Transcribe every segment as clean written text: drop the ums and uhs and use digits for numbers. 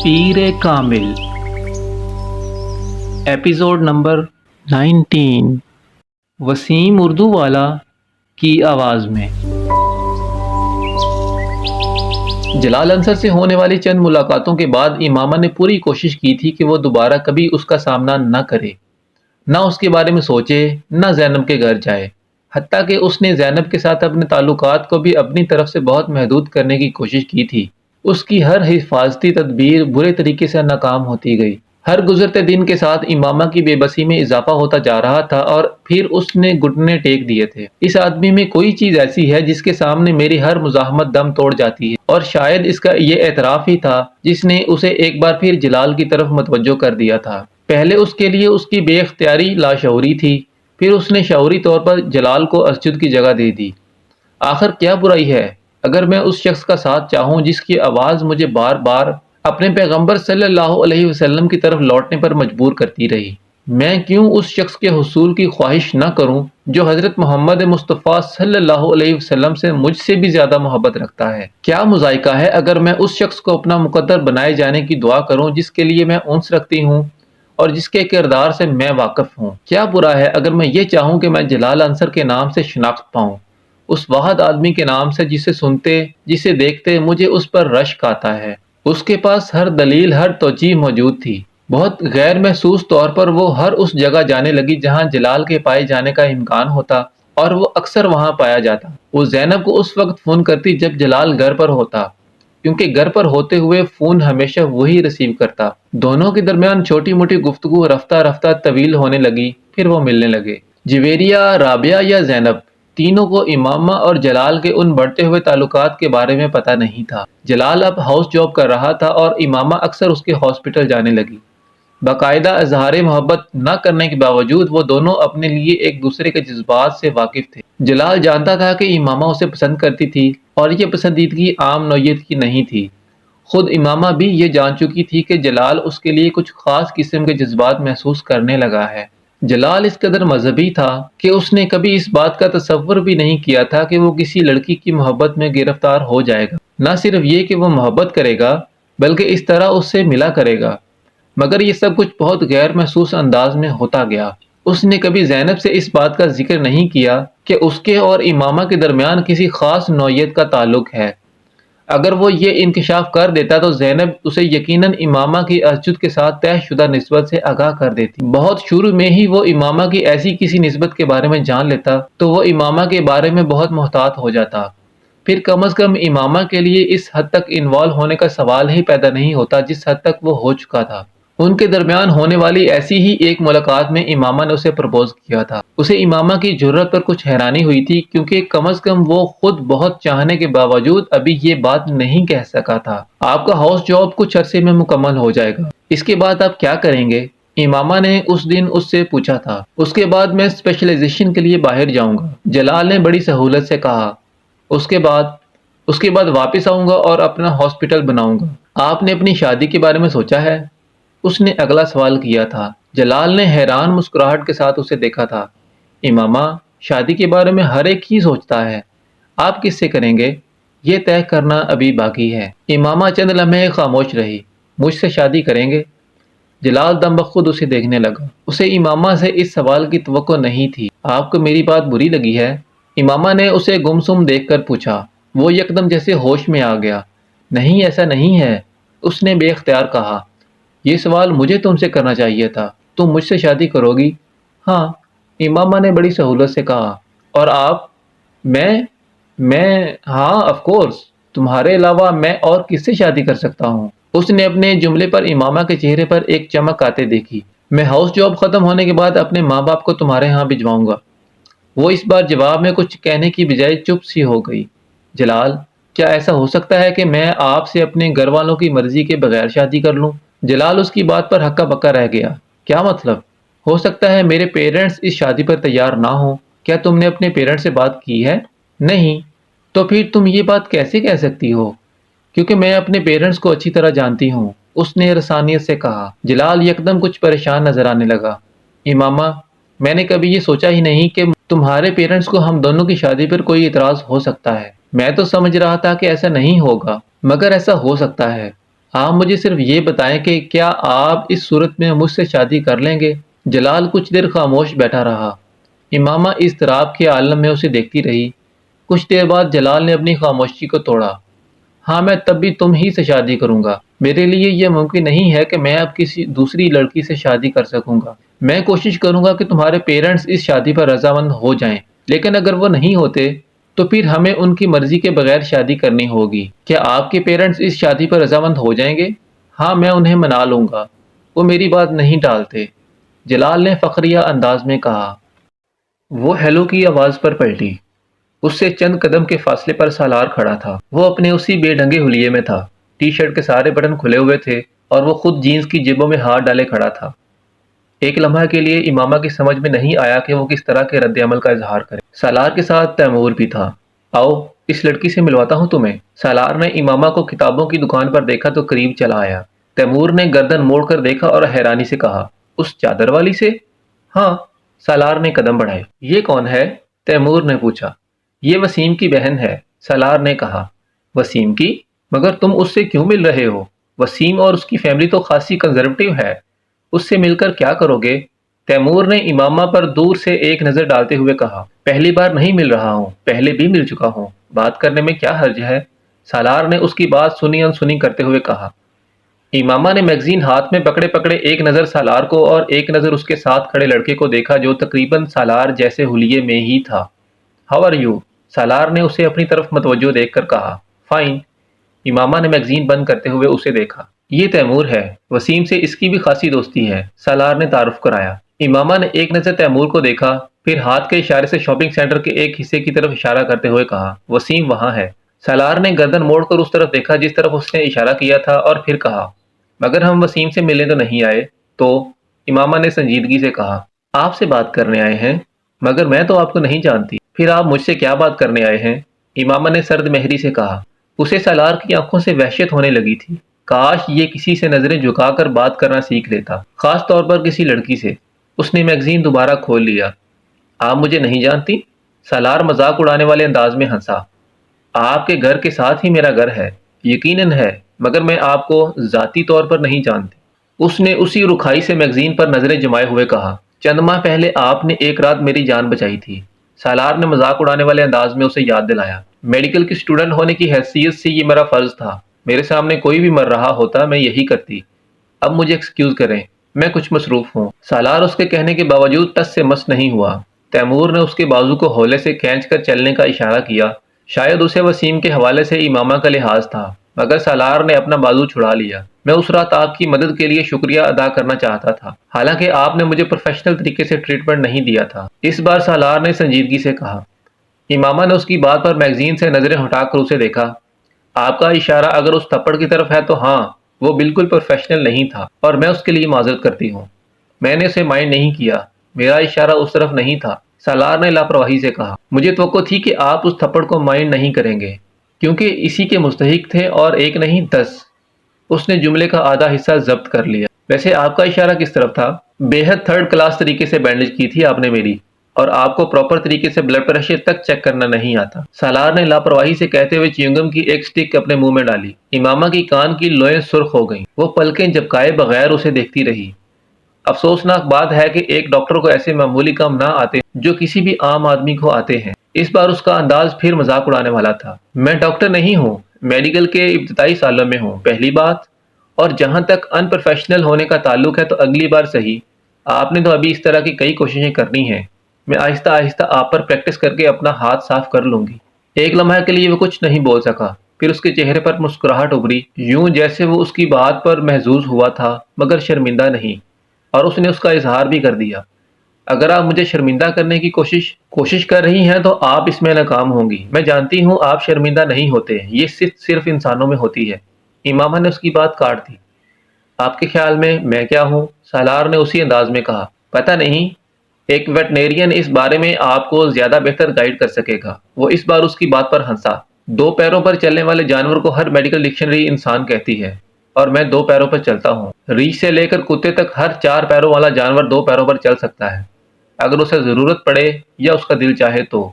Peer Kamil episode number 19 Wasim Urdu والا کی آواز میں۔ جلال انصر سے ہونے والی چند ملاقاتوں کے بعد امامہ نے پوری کوشش کی تھی کہ وہ دوبارہ کبھی اس کا سامنا نہ کرے، نہ اس کے بارے میں سوچے، نہ زینب کے گھر جائے، حتیٰ کہ اس نے زینب کے ساتھ اپنے تعلقات کو بھی اپنی طرف سے بہت محدود کرنے کی کوشش کی تھی۔ اس کی ہر حفاظتی تدبیر برے طریقے سے ناکام ہوتی گئی۔ ہر گزرتے دن کے ساتھ امامہ کی بے بسی میں اضافہ ہوتا جا رہا تھا اور پھر اس نے گھٹنے ٹیک دیے تھے۔ اس آدمی میں کوئی چیز ایسی ہے جس کے سامنے میری ہر مزاحمت دم توڑ جاتی ہے، اور شاید اس کا یہ اعتراف ہی تھا جس نے اسے ایک بار پھر جلال کی طرف متوجہ کر دیا تھا۔ پہلے اس کے لیے اس کی بے اختیاری لاشعوری تھی، پھر اس نے شعوری طور پر جلال کو اسجد کی جگہ دے دی۔ آخر کیا برائی ہے اگر میں اس شخص کا ساتھ چاہوں جس کی آواز مجھے بار بار اپنے پیغمبر صلی اللہ علیہ وسلم کی طرف لوٹنے پر مجبور کرتی رہی؟ میں کیوں اس شخص کے حصول کی خواہش نہ کروں جو حضرت محمد مصطفیٰ صلی اللہ علیہ وسلم سے مجھ سے بھی زیادہ محبت رکھتا ہے؟ کیا مذائقہ ہے اگر میں اس شخص کو اپنا مقدر بنائے جانے کی دعا کروں جس کے لیے میں انس رکھتی ہوں اور جس کے کردار سے میں واقف ہوں؟ کیا برا ہے اگر میں یہ چاہوں کہ میں جلال انصر کے نام سے شناخت پاؤں، اس واحد آدمی کے نام سے جسے سنتے، جسے دیکھتے مجھے اس پر رشک آتا ہے؟ اس کے پاس ہر دلیل، ہر توجیہ موجود تھی۔ بہت غیر محسوس طور پر وہ ہر اس جگہ جانے لگی جہاں جلال کے پائے جانے کا امکان ہوتا، اور وہ اکثر وہاں پایا جاتا۔ وہ زینب کو اس وقت فون کرتی جب جلال گھر پر ہوتا، کیونکہ گھر پر ہوتے ہوئے فون ہمیشہ وہی ریسیو کرتا۔ دونوں کے درمیان چھوٹی موٹی گفتگو رفتہ رفتہ طویل ہونے لگی، پھر وہ ملنے لگے۔ جویریہ، رابعہ یا زینب، تینوں کو امامہ اور جلال کے ان بڑھتے ہوئے تعلقات کے بارے میں پتہ نہیں تھا۔ جلال اب ہاؤس جاب کر رہا تھا اور امامہ اکثر اس کے ہاسپٹل جانے لگی۔ باقاعدہ اظہار محبت نہ کرنے کے باوجود وہ دونوں اپنے لیے ایک دوسرے کے جذبات سے واقف تھے۔ جلال جانتا تھا کہ امامہ اسے پسند کرتی تھی، اور یہ پسندیدگی عام نوعیت کی نہیں تھی۔ خود امامہ بھی یہ جان چکی تھی کہ جلال اس کے لیے کچھ خاص قسم کے جذبات محسوس کرنے لگا ہے۔ جلال اس قدر مذہبی تھا کہ اس نے کبھی اس بات کا تصور بھی نہیں کیا تھا کہ وہ کسی لڑکی کی محبت میں گرفتار ہو جائے گا۔ نہ صرف یہ کہ وہ محبت کرے گا، بلکہ اس طرح اس سے ملا کرے گا۔ مگر یہ سب کچھ بہت غیر محسوس انداز میں ہوتا گیا۔ اس نے کبھی زینب سے اس بات کا ذکر نہیں کیا کہ اس کے اور امامہ کے درمیان کسی خاص نوعیت کا تعلق ہے۔ اگر وہ یہ انکشاف کر دیتا تو زینب اسے یقیناً امامہ کی اسجد کے ساتھ طے شدہ نسبت سے آگاہ کر دیتی۔ بہت شروع میں ہی وہ امامہ کی ایسی کسی نسبت کے بارے میں جان لیتا تو وہ امامہ کے بارے میں بہت محتاط ہو جاتا۔ پھر کم از کم امامہ کے لیے اس حد تک انوالو ہونے کا سوال ہی پیدا نہیں ہوتا جس حد تک وہ ہو چکا تھا۔ ان کے درمیان ہونے والی ایسی ہی ایک ملاقات میں امامہ نے اسے پرپوز کیا تھا۔ اسے امامہ کی جرأت پر کچھ حیرانی ہوئی تھی، کیونکہ کم از کم وہ خود بہت چاہنے کے باوجود ابھی یہ بات نہیں کہہ سکا تھا۔ آپ کا ہاؤس جاب کچھ عرصے میں مکمل ہو جائے گا، اس کے بعد آپ کیا کریں گے؟ امامہ نے اس دن اس سے پوچھا تھا۔ اس کے بعد میں اسپیشلائزیشن کے لیے باہر جاؤں گا، جلال نے بڑی سہولت سے کہا۔ اس کے بعد واپس آؤں گا اور اپنا ہاسپٹل بناؤں گا۔ آپ نے اپنی شادی کے بارے میں سوچا ہے؟ اس نے اگلا سوال کیا تھا۔ جلال نے حیران مسکراہٹ کے ساتھ اسے دیکھا تھا۔ امامہ، شادی کے بارے میں ہر ایک ہی سوچتا ہے، آپ کس سے کریں گے؟ یہ طے کرنا ابھی باقی ہے۔ امامہ چند لمحے خاموش رہی۔ مجھ سے شادی کریں گے؟ جلال دم بخود اسے دیکھنے لگا۔ اسے امامہ سے اس سوال کی توقع نہیں تھی۔ آپ کو میری بات بری لگی ہے؟ امامہ نے اسے گمسم دیکھ کر پوچھا۔ وہ یکدم جیسے ہوش میں آ گیا۔ نہیں، ایسا نہیں ہے، اس نے بے اختیار کہا۔ یہ سوال مجھے تم سے کرنا چاہیے تھا۔ تم مجھ سے شادی کرو گی؟ ہاں، امامہ نے بڑی سہولت سے کہا۔ اور آپ؟ میں ہاں آف کورس، تمہارے علاوہ میں اور کس سے شادی کر سکتا ہوں؟ اس نے اپنے جملے پر امامہ کے چہرے پر ایک چمک آتے دیکھی۔ میں ہاؤس جاب ختم ہونے کے بعد اپنے ماں باپ کو تمہارے ہاں بھجواؤں گا۔ وہ اس بار جواب میں کچھ کہنے کی بجائے چپ سی ہو گئی۔ جلال، کیا ایسا ہو سکتا ہے کہ میں آپ سے اپنے گھر والوں کی مرضی کے بغیر شادی کر لوں؟ جلال اس کی بات پر ہکا بکا رہ گیا۔ کیا مطلب؟ ہو سکتا ہے میرے پیرنٹس اس شادی پر تیار نہ ہوں۔ کیا تم نے اپنے پیرنٹس سے بات کی ہے؟ نہیں۔ تو پھر تم یہ بات کیسے کہہ سکتی ہو؟ کیونکہ میں اپنے پیرنٹس کو اچھی طرح جانتی ہوں، اس نے رسانیت سے کہا۔ جلال یکدم کچھ پریشان نظر آنے لگا۔ امامہ، میں نے کبھی یہ سوچا ہی نہیں کہ تمہارے پیرنٹس کو ہم دونوں کی شادی پر کوئی اعتراض ہو سکتا ہے۔ میں تو سمجھ رہا تھا کہ ایسا نہیں ہوگا، مگر ایسا ہو سکتا ہے۔ آپ مجھے صرف یہ بتائیں کہ کیا آپ اس صورت میں مجھ سے شادی کر لیں گے؟ جلال کچھ دیر خاموش بیٹھا رہا۔ امامہ اضطراب کے عالم میں اسے دیکھتی رہی۔ کچھ دیر بعد جلال نے اپنی خاموشی کو توڑا۔ ہاں، میں تب بھی تم ہی سے شادی کروں گا۔ میرے لیے یہ ممکن نہیں ہے کہ میں اب کسی دوسری لڑکی سے شادی کر سکوں گا۔ میں کوشش کروں گا کہ تمہارے پیرنٹس اس شادی پر رضامند ہو جائیں، لیکن اگر وہ نہیں ہوتے تو پھر ہمیں ان کی مرضی کے بغیر شادی کرنی ہوگی۔ کیا آپ کے پیرنٹس اس شادی پر رضامند ہو جائیں گے؟ ہاں، میں انہیں منا لوں گا۔ وہ میری بات نہیں ٹالتے، جلال نے فخریہ انداز میں کہا۔ وہ ہیلو کی آواز پر پلٹی۔ اس سے چند قدم کے فاصلے پر سالار کھڑا تھا۔ وہ اپنے اسی بے ڈھنگے حلیے میں تھا۔ ٹی شرٹ کے سارے بٹن کھلے ہوئے تھے اور وہ خود جینز کی جیبوں میں ہاتھ ڈالے کھڑا تھا۔ ایک لمحہ کے لیے امامہ کی سمجھ میں نہیں آیا کہ وہ کس طرح کے رد عمل کا اظہار کرے۔ سالار کے ساتھ تیمور بھی تھا۔ آؤ، اس لڑکی سے ملواتا ہوں تمہیں۔ سالار نے امامہ کو کتابوں کی دکان پر دیکھا تو قریب چلا آیا۔ تیمور نے گردن موڑ کر دیکھا اور حیرانی سے کہا، اس چادر والی سے؟ ہاں۔ سالار نے قدم بڑھائے۔ یہ کون ہے؟ تیمور نے پوچھا۔ یہ وسیم کی بہن ہے، سالار نے کہا۔ وسیم کی؟ مگر تم اس سے کیوں مل رہے ہو؟ وسیم اور اس کی فیملی تو خاصی کنزرویٹو ہے، اس سے مل کر کیا کرو گے؟ تیمور نے امامہ پر دور سے ایک نظر ڈالتے ہوئے کہا، پہلی بار نہیں مل رہا ہوں، پہلے بھی مل چکا ہوں، بات کرنے میں کیا حرج ہے؟ سالار نے اس کی بات سنی انسنی کرتے ہوئے کہا۔ امامہ نے میگزین ہاتھ میں پکڑے پکڑے ایک نظر سالار کو اور ایک نظر اس کے ساتھ کھڑے لڑکے کو دیکھا جو تقریباً سالار جیسے حلیے میں ہی تھا۔ How are you? سالار نے اسے اپنی طرف متوجہ دیکھ کر کہا۔ فائن۔ امامہ نے میگزین بند کرتے ہوئے اسے دیکھا۔ یہ تیمور ہے، وسیم سے اس کی بھی خاصی دوستی ہے، سالار نے تعارف کرایا۔ امامہ نے ایک نظر تیمور کو دیکھا، پھر ہاتھ کے اشارے سے شاپنگ سینٹر کے ایک حصے کی طرف اشارہ کرتے ہوئے کہا، وسیم وہاں ہے۔ سالار نے گردن موڑ کر اس طرف دیکھا جس طرف اس نے اشارہ کیا تھا اور پھر کہا، مگر ہم وسیم سے ملنے تو نہیں آئے؟ تو؟ امامہ نے سنجیدگی سے کہا، آپ سے بات کرنے آئے ہیں، مگر میں تو آپ کو نہیں جانتی، پھر آپ مجھ سے کیا بات کرنے آئے ہیں؟ امامہ نے سرد مہری سے کہا۔ اسے سالار کی آنکھوں سے وحشت ہونے لگی تھی۔ کاش یہ کسی سے نظریں جھکا کر بات کرنا سیکھ لیتا، خاص طور پر کسی لڑکی سے۔ اس نے میگزین دوبارہ کھول لیا۔ آپ مجھے نہیں جانتی؟ سالار مذاق اڑانے والے انداز میں ہنسا۔ آپ کے گھر کے ساتھ ہی میرا گھر ہے، یقیناً ہے، مگر میں آپ کو ذاتی طور پر نہیں جانتی۔ اس نے اسی رکھائی سے میگزین پر نظریں جمائے ہوئے کہا، چند ماہ پہلے آپ نے ایک رات میری جان بچائی تھی۔ سالار نے مذاق اڑانے والے انداز میں اسے یاد دلایا۔ میڈیکل کی اسٹوڈنٹ ہونے کی حیثیت سے یہ میرا فرض تھا، میرے سامنے کوئی بھی مر رہا ہوتا میں یہی کرتی۔ اب مجھے ایکسکیوز کریں، میں کچھ مصروف ہوں۔ سالار اس کے کہنے کے باوجود ٹس سے مس نہیں ہوا۔ تیمور نے اس کے بازو کو ہولے سے کھینچ کر چلنے کا اشارہ کیا۔ شاید اسے وسیم کے حوالے سے امامہ کا لحاظ تھا، مگر سالار نے اپنا بازو چھڑا لیا۔ میں اس رات آپ کی مدد کے لیے شکریہ ادا کرنا چاہتا تھا، حالانکہ آپ نے مجھے پروفیشنل طریقے سے ٹریٹمنٹ نہیں دیا تھا، اس بار سالار نے سنجیدگی سے کہا۔ امامہ نے اس کی بات پر میگزین سے نظریں ہٹا کر اسے دیکھا۔ آپ کا اشارہ اگر اس تھپڑ کی طرف ہے تو ہاں، وہ بالکل پروفیشنل نہیں تھا اور میں اس کے لیے معذرت کرتی ہوں۔ میں نے اسے مائنڈ نہیں کیا، میرا اشارہ اس طرف نہیں تھا، سالار نے لاپرواہی سے کہا۔ مجھے توقع تھی کہ آپ اس تھپڑ کو مائنڈ نہیں کریں گے، کیونکہ اسی کے مستحق تھے اور ایک نہیں 10۔ اس نے جملے کا آدھا حصہ ضبط کر لیا۔ ویسے آپ کا اشارہ کس طرف تھا؟ بے حد تھرڈ کلاس طریقے سے بینڈیج کی تھی آپ نے میری، اور آپ کو پراپر طریقے سے بلڈ پریشر تک چیک کرنا نہیں آتا، سالار نے لاپرواہی سے کہتے ہوئے چیونگم کی ایک سٹک اپنے منہ میں ڈالی۔ امامہ کی کان کی لوئیں سرخ ہو گئیں، وہ پلکیں جھپکائے بغیر اسے دیکھتی رہی۔ افسوسناک بات ہے کہ ایک ڈاکٹر کو ایسے معمولی کام نہ آتے جو کسی بھی عام آدمی کو آتے ہیں۔ اس بار اس کا انداز پھر مذاق اڑانے والا تھا۔ میں ڈاکٹر نہیں ہوں، میڈیکل کے ابتدائی سالوں میں ہوں، پہلی بات، اور جہاں تک ان پروفیشنل ہونے کا تعلق ہے تو اگلی بار صحیح، آپ نے تو ابھی اس طرح کی کئی کوششیں کرنی ہیں، میں آہستہ آہستہ آپ پر پریکٹس کر کے اپنا ہاتھ صاف کر لوں گی۔ ایک لمحہ کے لیے وہ کچھ نہیں بول سکا، پھر اس کے چہرے پر مسکراہٹ ابھری، یوں جیسے وہ اس کی بات پر محظوظ ہوا تھا مگر شرمندہ نہیں، اور اس نے اس کا اظہار بھی کر دیا۔ اگر آپ مجھے شرمندہ کرنے کی کوشش کر رہی ہیں تو آپ اس میں ناکام ہوں گی۔ میں جانتی ہوں آپ شرمندہ نہیں ہوتے، یہ صرف انسانوں میں ہوتی ہے۔ امامہ نے اس کی بات کاٹ دی۔ آپ کے خیال میں کیا ہوں؟ سالار نے اسی انداز میں کہا۔ پتہ نہیں، ایک ویٹنیرین اس بارے میں آپ کو زیادہ بہتر گائیڈ کر سکے گا۔ وہ اس بار اس کی بات پر ہنسا۔ 2 پیروں پر چلنے والے جانور کو ہر میڈیکل ڈکشنری انسان کہتی ہے، اور میں 2 پیروں پر چلتا ہوں۔ ریچھ سے لے کر کتے تک ہر 4 پیروں والا جانور 2 پیروں پر چل سکتا ہے، اگر اسے ضرورت پڑے یا اس کا دل چاہے تو،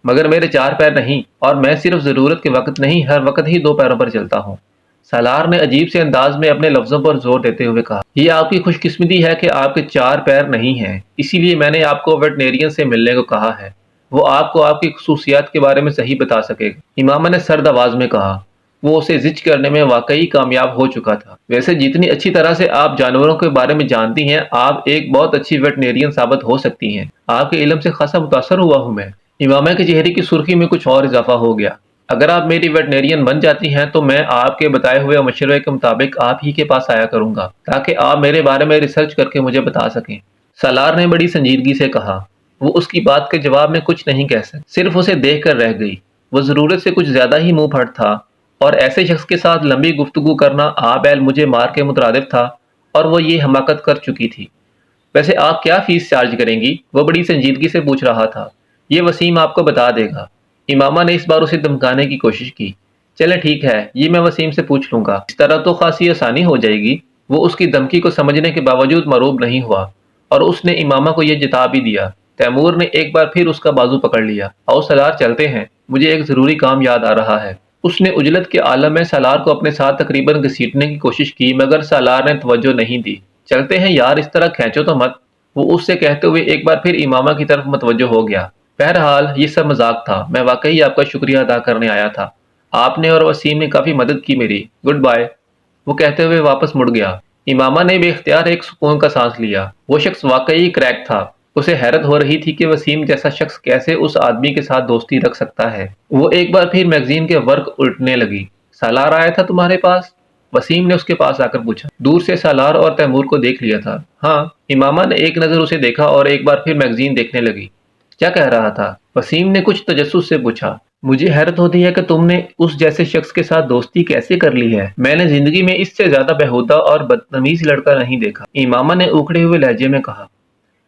مگر میرے 4 پیر نہیں، اور میں صرف ضرورت کے وقت نہیں ہر وقت ہی 2 پیروں پر چلتا ہوں۔ سالار نے عجیب سے انداز میں اپنے لفظوں پر زور دیتے ہوئے کہا، یہ آپ کی خوش قسمتی ہے کہ آپ کے 4 پیر نہیں ہیں، اسی لیے میں نے آپ کو ویٹنیرین سے ملنے کو کہا ہے، وہ آپ کو آپ کی خصوصیات کے بارے میں صحیح بتا سکے گا۔ امامہ نے سرد آواز میں کہا۔ وہ اسے زچ کرنے میں واقعی کامیاب ہو چکا تھا۔ ویسے جتنی اچھی طرح سے آپ جانوروں کے بارے میں جانتی ہیں، آپ ایک بہت اچھی ویٹنیرین ثابت ہو سکتی ہیں۔ آپ کے علم سے خاصا متاثر ہوا ہوں میں۔ امامہ کے چہرے کی سرخی میں کچھ اور اضافہ ہو گیا۔ اگر آپ میری ویٹنیرین بن جاتی ہیں تو میں آپ کے بتائے ہوئے مشورے کے مطابق آپ ہی کے پاس آیا کروں گا تاکہ آپ میرے بارے میں ریسرچ کر کے مجھے بتا سکیں۔ سالار نے بڑی سنجیدگی سے کہا۔ وہ اس کی بات کے جواب میں کچھ نہیں کہہ سکتی، صرف اسے دیکھ کر رہ گئی۔ وہ ضرورت سے کچھ زیادہ ہی منہ پھٹ تھا، اور ایسے شخص کے ساتھ لمبی گفتگو کرنا آبیل مجھے مار کے مترادف تھا، اور وہ یہ حماقت کر چکی تھی۔ ویسے آپ کیا فیس چارج کریں گی؟ وہ بڑی سنجیدگی سے پوچھ رہا تھا۔ یہ وسیم آپ کو بتا دے گا۔ امامہ نے اس بار اسے دھمکانے کی کوشش کی۔ چلے ٹھیک ہے، یہ میں وسیم سے پوچھ لوں گا، اس طرح تو خاصی آسانی ہو جائے گی۔ وہ اس کی دھمکی کو سمجھنے کے باوجود مروب نہیں ہوا، اور اس نے امامہ کو یہ جتا بھی دیا۔ تیمور نے ایک بار پھر اس کا بازو پکڑ لیا۔ آؤ سالار چلتے ہیں، مجھے ایک ضروری کام یاد آ رہا ہے۔ اس نے عجلت کے عالم میں سالار کو اپنے ساتھ تقریباً گھسیٹنے کی کوشش کی، مگر سالار نے توجہ نہیں دی۔ چلتے ہیں یار، اس طرح کھینچو تو مت، وہ اس سے کہتے ہوئے ایک بار پھر امامہ کی طرف متوجہ ہو گیا۔ بہرحال یہ سب مذاق تھا، میں واقعی آپ کا شکریہ ادا کرنے آیا تھا۔ آپ نے اور وسیم نے کافی مدد کی میری۔ گڈ بائے، وہ کہتے ہوئے واپس مڑ گیا۔ امامہ نے بے اختیار ایک سکون کا سانس لیا۔ وہ شخص واقعی کریک تھا۔ اسے حیرت ہو رہی تھی کہ وسیم جیسا شخص کیسے اس آدمی کے ساتھ دوستی رکھ سکتا ہے۔ وہ ایک بار پھر میگزین کے ورق الٹنے لگی۔ سالار آیا تھا تمہارے پاس؟ وسیم نے اس کے پاس آ کر پوچھا۔ دور سے سالار اور تیمور کو دیکھ لیا تھا۔ ہاں، امامہ نے ایک نظر اسے دیکھا اور ایک بار پھر میگزین دیکھنے لگی۔ کیا کہہ رہا تھا؟ وسیم نے کچھ تجسس سے پوچھا۔ مجھے حیرت ہوتی ہے کہ تم نے اس جیسے شخص کے ساتھ دوستی کیسے کر لی ہے۔ میں نے زندگی میں اس سے زیادہ بیہودہ اور بدتمیز لڑکا نہیں دیکھا، امامہ نے اکڑے ہوئے لہجے میں کہا۔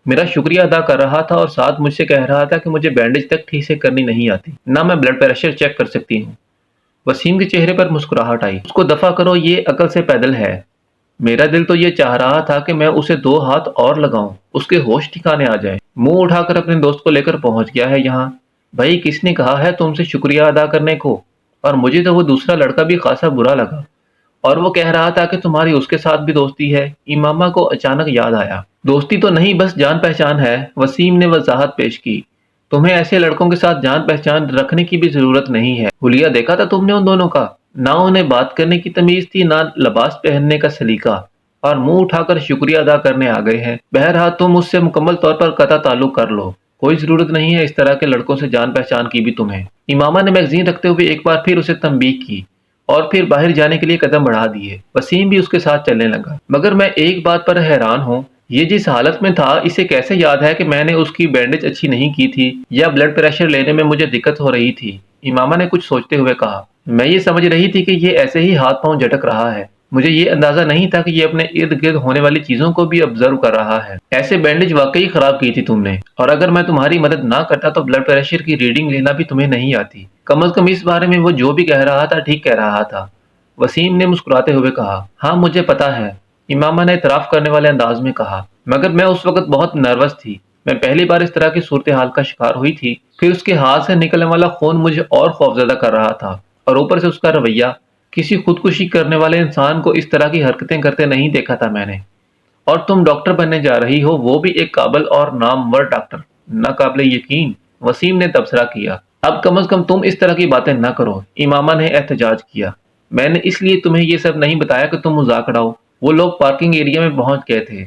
میرا شکریہ ادا کر رہا تھا اور ساتھ مجھ سے کہہ رہا تھا کہ مجھے بینڈیج تک ٹھیک سے کرنی نہیں آتی، نہ میں بلڈ پریشر چیک کر سکتی ہوں۔ وسیم کے چہرے پر مسکراہٹ آئی۔ اس کو دفع کرو، یہ عقل سے پیدل ہے۔ میرا دل تو یہ چاہ رہا تھا کہ میں اسے 2 ہاتھ اور لگاؤں، اس کے ہوش ٹھکانے آ جائیں۔ منہ اٹھا کر اپنے دوست کو لے کر پہنچ گیا ہے یہاں۔ بھائی کس نے کہا ہے تم سے شکریہ ادا کرنے کو؟ اور مجھے تو وہ دوسرا لڑکا بھی خاصا برا لگا، اور وہ کہہ رہا تھا کہ تمہاری اس کے ساتھ بھی دوستی ہے۔ امامہ کو اچانک یاد آیا۔ دوستی تو نہیں، بس جان پہچان ہے، وسیم نے وضاحت پیش کی۔ تمہیں ایسے لڑکوں کے ساتھ جان پہچان رکھنے کی بھی ضرورت نہیں ہے۔ حلیہ دیکھا تھا تم نے ان دونوں کا؟ نہ انہیں بات کرنے کی تمیز تھی، نہ لباس پہننے کا سلیقہ، اور منہ اٹھا کر شکریہ ادا کرنے آ گئے ہیں۔ بہرحال تم اس سے مکمل طور پر قطع تعلق کر لو، کوئی ضرورت نہیں ہے اس طرح کے لڑکوں سے جان پہچان کی بھی تمہیں۔ امامہ نے میگزین رکھتے ہوئے ایک بار پھر اسے تنبیہ کی، اور پھر باہر جانے کے لیے قدم بڑھا دیے۔ وسیم بھی اس کے ساتھ چلنے لگا۔ مگر میں ایک بات پر حیران ہوں، یہ جس حالت میں تھا اسے کیسے یاد ہے کہ میں نے اس کی بینڈیج اچھی نہیں کی تھی، یا بلڈ پریشر لینے میں مجھے دقت ہو رہی تھی؟ امامہ نے کچھ سوچتے ہوئے کہا۔ میں یہ سمجھ رہی تھی کہ یہ ایسے ہی ہاتھ پاؤں جھٹک رہا ہے، مجھے یہ اندازہ نہیں تھا کہ یہ اپنے ارد گرد ہونے والی چیزوں کو بھی آبزرو کر رہا ہے۔ ایسے بینڈیج واقعی خراب کی تھی تم نے، اور اگر میں تمہاری مدد نہ کرتا تو بلڈ پریشر کی ریڈنگ لینا بھی تمہیں نہیں آتی۔ کم از کم اس بارے میں وہ جو بھی کہہ رہا تھا ٹھیک کہہ رہا تھا، وسیم نے مسکراتے ہوئے کہا۔ ہاں مجھے پتا ہے، امامہ نے اعتراف کرنے والے انداز میں کہا، مگر میں اس وقت بہت نروس تھی۔ میں پہلی بار اس طرح کی صورتحال کا شکار ہوئی تھی، پھر اس کے ہاتھ سے نکلنے والا خون مجھے اور خوفزدہ کر رہا تھا، اور اوپر سے اس کا رویہ، کسی خودکشی کرنے والے انسان کو اس طرح کی حرکتیں کرتے نہیں دیکھا تھا میں نے۔ اور تم ڈاکٹر بننے جا رہی ہو، وہ بھی ایک قابل اور نامور ڈاکٹر، ناقابل یقین، وسیم نے تبصرہ کیا۔ اب کم از کم تم اس طرح کی باتیں نہ کرو، امامہ نے احتجاج کیا۔ میں نے اس لیے تمہیں یہ سب نہیں بتایا کہ تم مذاق اڑاؤ۔ وہ لوگ پارکنگ ایریا میں پہنچ گئے تھے۔